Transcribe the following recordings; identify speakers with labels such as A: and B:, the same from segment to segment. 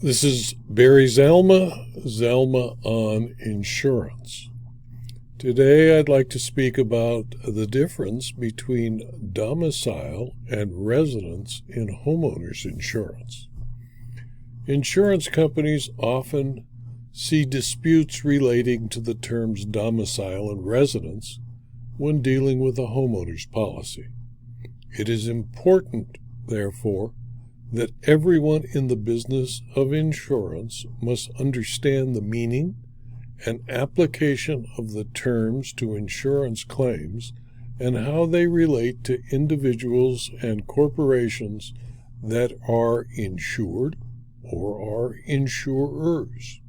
A: This is Barry Zalma on insurance. Today I'd like to speak about the difference between domicile and residence in homeowners insurance. Insurance companies often see disputes relating to the terms domicile and residence when dealing with a homeowner's policy. It is important, therefore, that everyone in the business of insurance must understand the meaning and application of the terms to insurance claims and how they relate to individuals and corporations that are insured or are insurers.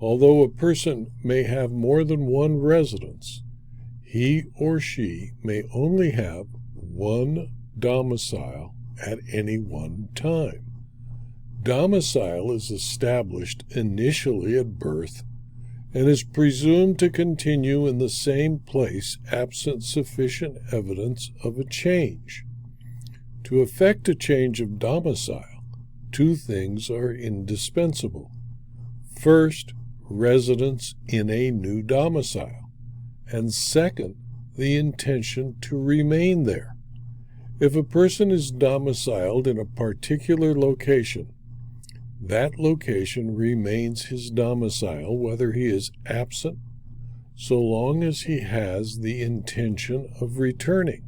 A: Although a person may have more than one residence, he or she may only have one domicile at any one time. Domicile is established initially at birth and is presumed to continue in the same place absent sufficient evidence of a change. To effect a change of domicile, two things are indispensable. First, residence in a new domicile, and second, the intention to remain there. If a person is domiciled in a particular location, that location remains his domicile whether he is absent, so long as he has the intention of returning.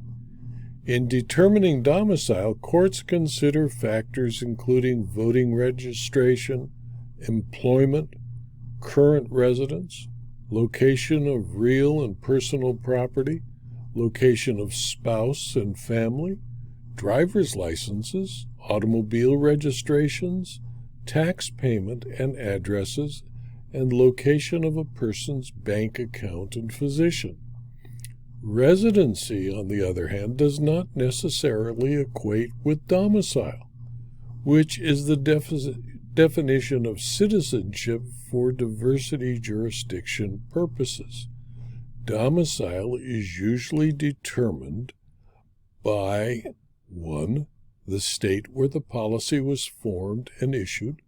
A: In determining domicile, courts consider factors including voting registration, employment, current residence, location of real and personal property, location of spouse and family, driver's licenses, automobile registrations, tax payment and addresses, and location of a person's bank account and physician. Residency, on the other hand, does not necessarily equate with domicile, which is the definition of citizenship for diversity jurisdiction purposes. Domicile is usually determined by 1. The state where the policy was formed and issued,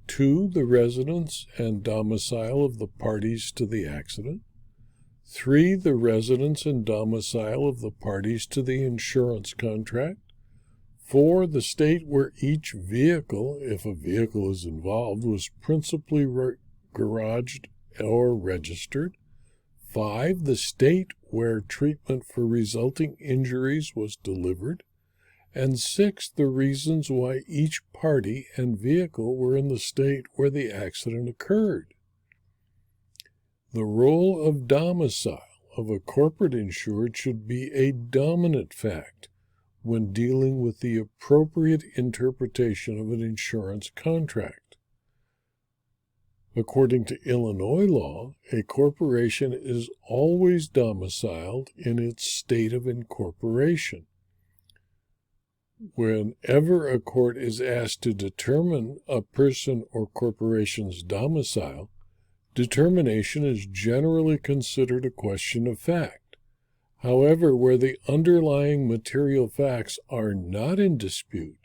A: 2. The residence and domicile of the parties to the accident, 3. The residence and domicile of the parties to the insurance contract, 4. The state where each vehicle, if a vehicle is involved, was principally garaged or registered, 5. The state where treatment for resulting injuries was delivered, and 6. The reasons why each party and vehicle were in the state where the accident occurred. The role of domicile of a corporate insured should be a dominant fact when dealing with the appropriate interpretation of an insurance contract. According to Illinois law, a corporation is always domiciled in its state of incorporation. Whenever a court is asked to determine a person or corporation's domicile, determination is generally considered a question of fact. However, where the underlying material facts are not in dispute,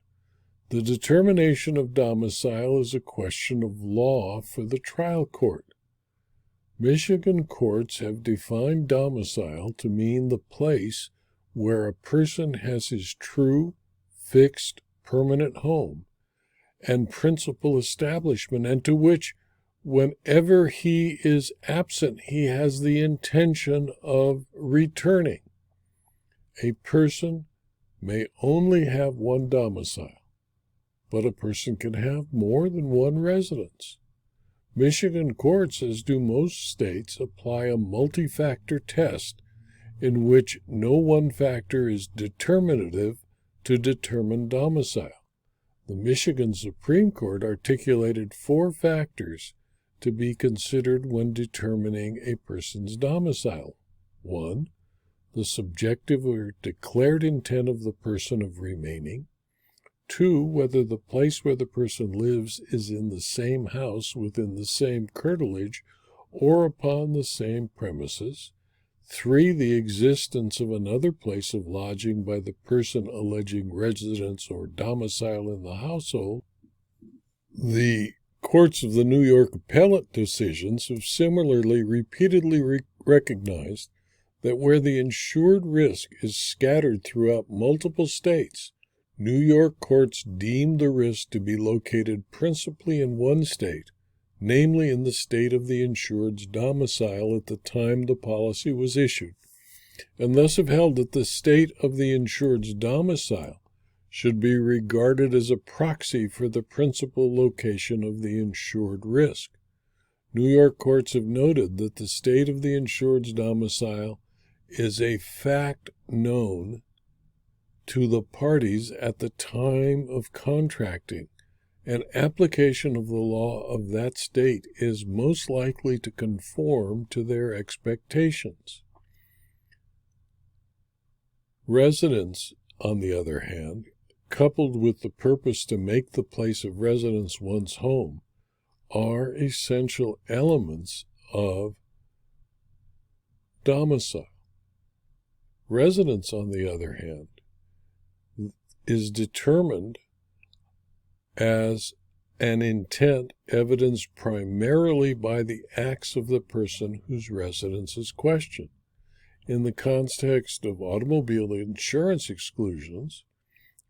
A: the determination of domicile is a question of law for the trial court. Michigan courts have defined domicile to mean the place where a person has his true, fixed, permanent home and principal establishment, and to which, whenever he is absent, he has the intention of returning. A person may only have one domicile, but a person can have more than one residence. Michigan courts, as do most states, apply a multi-factor test in which no one factor is determinative to determine domicile. The Michigan Supreme Court articulated 4 factors to be considered when determining a person's domicile. 1. The subjective or declared intent of the person of remaining. 2. Whether the place where the person lives is in the same house within the same curtilage or upon the same premises. 3. The existence of another place of lodging by the person alleging residence or domicile in the household The courts of the New York appellate decisions have similarly repeatedly recognized that where the insured risk is scattered throughout multiple states, New York courts deem the risk to be located principally in one state, namely in the state of the insured's domicile at the time the policy was issued, and thus have held that the state of the insured's domicile should be regarded as a proxy for the principal location of the insured risk. New York courts have noted that the state of the insured's domicile is a fact known to the parties at the time of contracting, and application of the law of that state is most likely to conform to their expectations. Residence, on the other hand, coupled with the purpose to make the place of residence one's home, are essential elements of domicile. Residence, on the other hand, is determined as an intent evidenced primarily by the acts of the person whose residence is questioned. In the context of automobile insurance exclusions,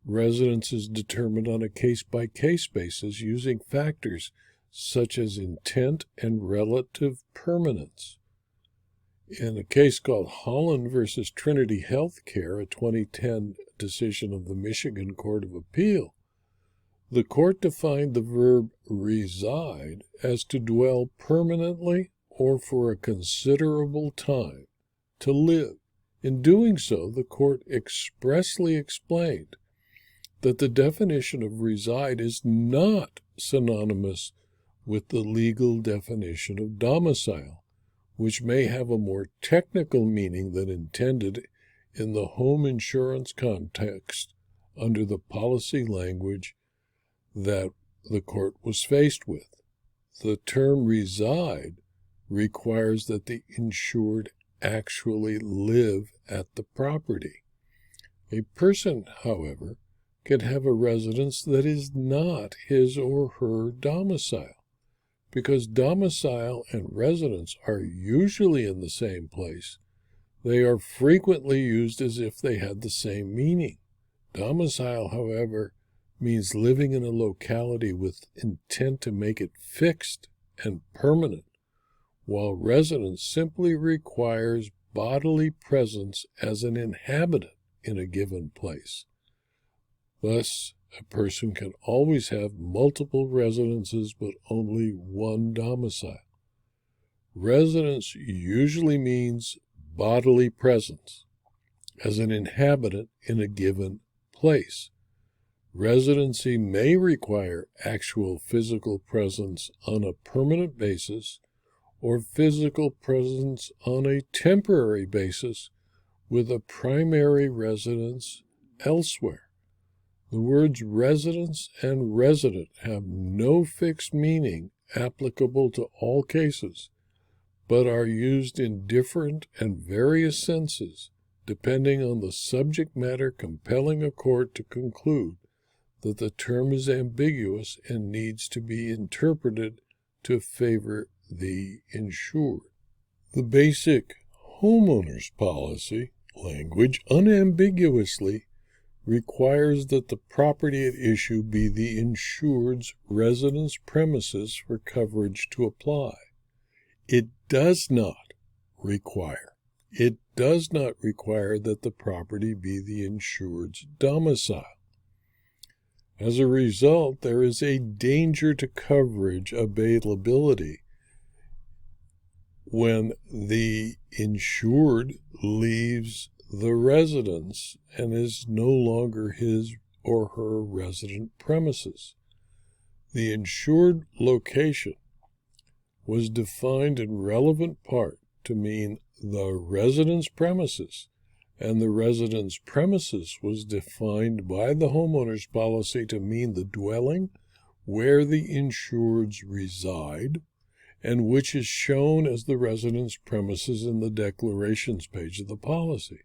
A: residence is determined on a case-by-case basis using factors such as intent and relative permanence. In a case called Holland versus Trinity Healthcare, a 2010 decision of the Michigan Court of Appeal, the court defined the verb reside as to dwell permanently or for a considerable time, to live. In doing so, the court expressly explained that the definition of reside is not synonymous with the legal definition of domicile, which may have a more technical meaning than intended in the home insurance context under the policy language that the court was faced with. The term reside requires that the insured actually live at the property. A person, however, can have a residence that is not his or her domicile. Because domicile and residence are usually in the same place, they are frequently used as if they had the same meaning. Domicile, however, means living in a locality with intent to make it fixed and permanent, while residence simply requires bodily presence as an inhabitant in a given place. Thus, a person can always have multiple residences but only one domicile. Residence usually means bodily presence as an inhabitant in a given place. Residency may require actual physical presence on a permanent basis or physical presence on a temporary basis with a primary residence elsewhere. The words residence and resident have no fixed meaning applicable to all cases, but are used in different and various senses, depending on the subject matter compelling a court to conclude that the term is ambiguous and needs to be interpreted to favor the insured. The basic homeowners policy language unambiguously requires that the property at issue be the insured's residence premises for coverage to apply. It does not require that the property be the insured's domicile. As a result, there is a danger to coverage availability when the insured leaves the residence and is no longer his or her resident premises. The insured location was defined in relevant part to mean the residence premises, and the residence premises was defined by the homeowners policy to mean the dwelling where the insureds reside, and which is shown as the residence premises in the declarations page of the policy.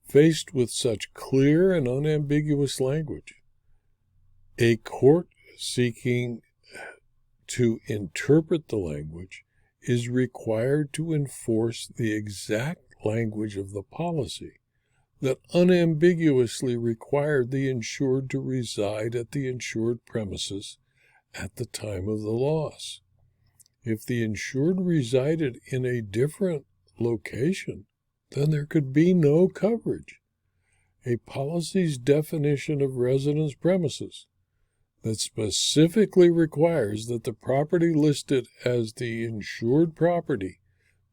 A: Faced with such clear and unambiguous language, a court seeking to interpret the language is required to enforce the exact language of the policy that unambiguously required the insured to reside at the insured premises at the time of the loss. If the insured resided in a different location, then there could be no coverage. A policy's definition of residence premises that specifically requires that the property listed as the insured property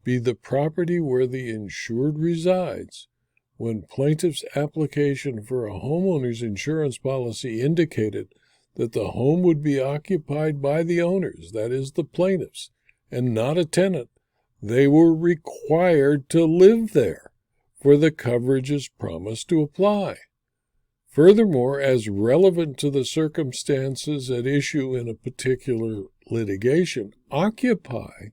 A: be the property where the insured resides, when plaintiff's application for a homeowner's insurance policy indicated that the home would be occupied by the owners, that is, the plaintiffs, and not a tenant, they were required to live there for the coverages promised to apply. Furthermore, as relevant to the circumstances at issue in a particular litigation, occupy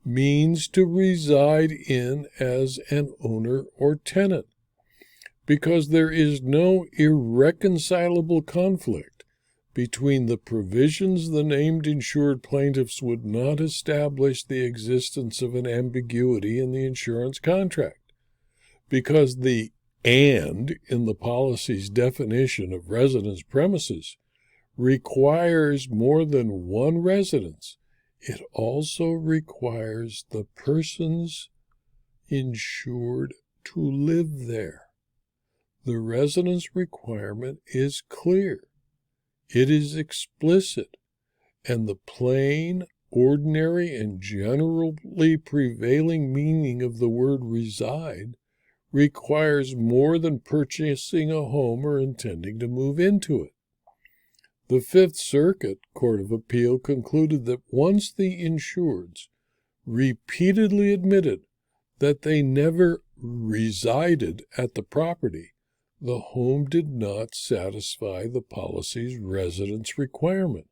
A: means to reside in as an owner or tenant, because there is no irreconcilable conflict between the provisions the named insured plaintiffs would not establish the existence of an ambiguity in the insurance contract, because the "and" in the policy's definition of residence premises requires more than one residence. It also requires the persons insured to live there. The residence requirement is clear. It is explicit, and the plain, ordinary, and generally prevailing meaning of the word reside requires more than purchasing a home or intending to move into it. The Fifth Circuit Court of Appeal concluded that once the insureds repeatedly admitted that they never resided at the property, the home did not satisfy the policy's residence requirement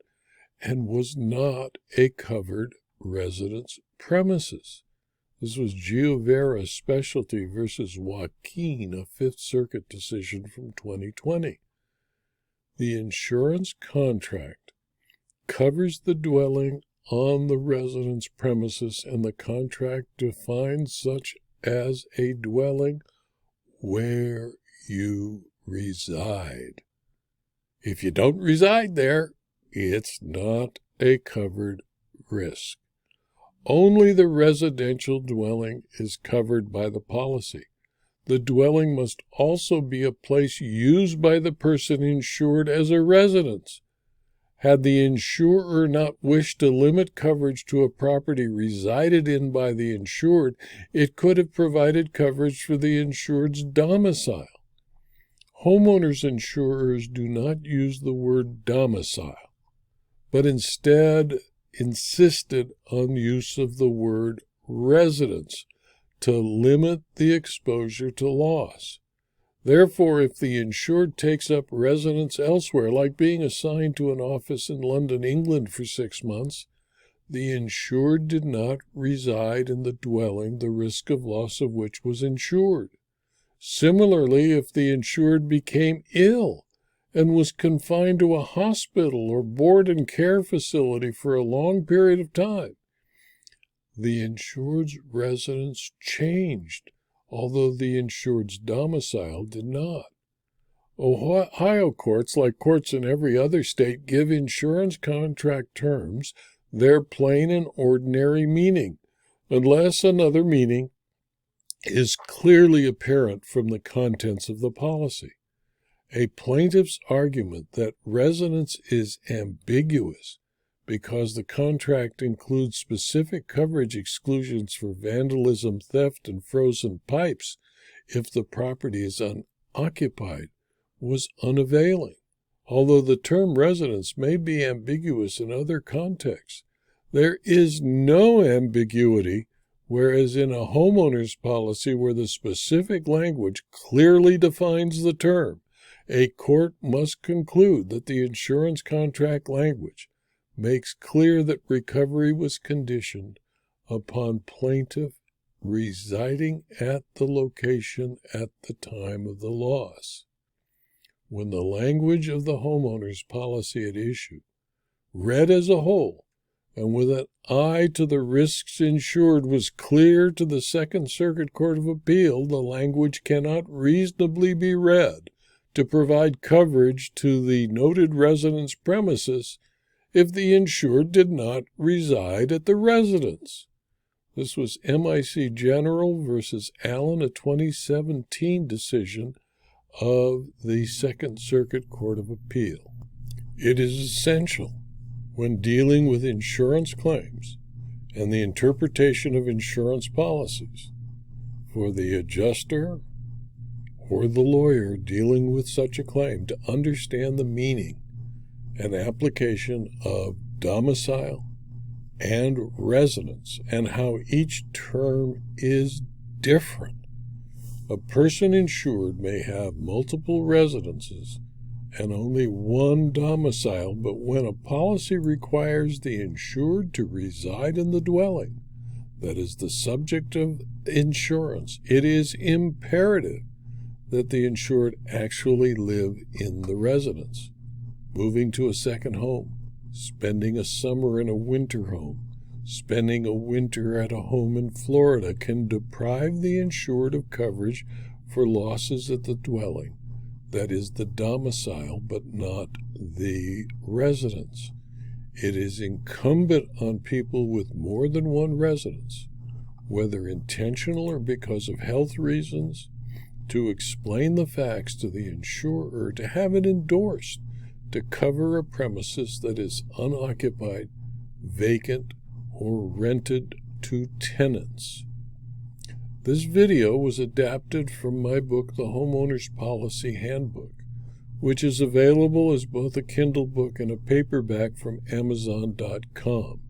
A: and was not a covered residence premises. This was Giovera Specialty versus Joaquin, a Fifth Circuit decision from 2020. The insurance contract covers the dwelling on the residence premises, and the contract defines such as a dwelling where you reside. If you don't reside there, it's not a covered risk. Only the residential dwelling is covered by the policy. The dwelling must also be a place used by the person insured as a residence. Had the insurer not wished to limit coverage to a property resided in by the insured, it could have provided coverage for the insured's domicile. Homeowners insurers do not use the word domicile, but instead insisted on use of the word residence to limit the exposure to loss. Therefore, if the insured takes up residence elsewhere, like being assigned to an office in London, England for 6 months, the insured did not reside in the dwelling, the risk of loss of which was insured. Similarly, if the insured became ill and was confined to a hospital or board and care facility for a long period of time, the insured's residence changed, although the insured's domicile did not. Ohio courts, like courts in every other state, give insurance contract terms their plain and ordinary meaning, unless another meaning is clearly apparent from the contents of the policy. A plaintiff's argument that residence is ambiguous because the contract includes specific coverage exclusions for vandalism, theft, and frozen pipes if the property is unoccupied was unavailing. Although the term residence may be ambiguous in other contexts, there is no ambiguity, whereas in a homeowner's policy where the specific language clearly defines the term, a court must conclude that the insurance contract language makes clear that recovery was conditioned upon plaintiff residing at the location at the time of the loss. When the language of the homeowner's policy at issue, read as a whole, and with an eye to the risks insured was clear to the Second Circuit Court of Appeal, the language cannot reasonably be read to provide coverage to the noted resident's premises if the insured did not reside at the residence. This was MIC General versus Allen, a 2017 decision of the Second Circuit Court of Appeal. It is essential when dealing with insurance claims and the interpretation of insurance policies for the adjuster or the lawyer dealing with such a claim to understand the meaning and application of domicile and residence and how each term is different. A person insured may have multiple residences and only one domicile, but when a policy requires the insured to reside in the dwelling that is the subject of insurance, it is imperative that the insured actually live in the residence. Moving to a second home, spending a summer in a winter home, spending a winter at a home in Florida can deprive the insured of coverage for losses at the dwelling that is the domicile but not the residence. It is incumbent on people with more than one residence, whether intentional or because of health reasons, to explain the facts to the insurer, to have it endorsed to cover a premises that is unoccupied, vacant, or rented to tenants. This video was adapted from my book, The Homeowners Policy Handbook, which is available as both a Kindle book and a paperback from Amazon.com.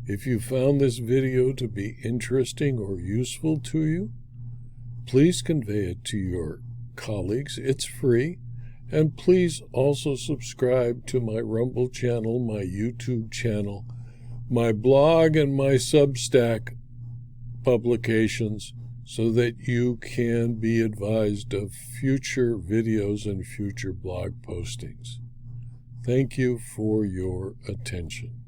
A: If you found this video to be interesting or useful to you, please convey it to your colleagues. It's free. And please also subscribe to my Rumble channel, my YouTube channel, my blog, and my Substack publications so that you can be advised of future videos and future blog postings. Thank you for your attention.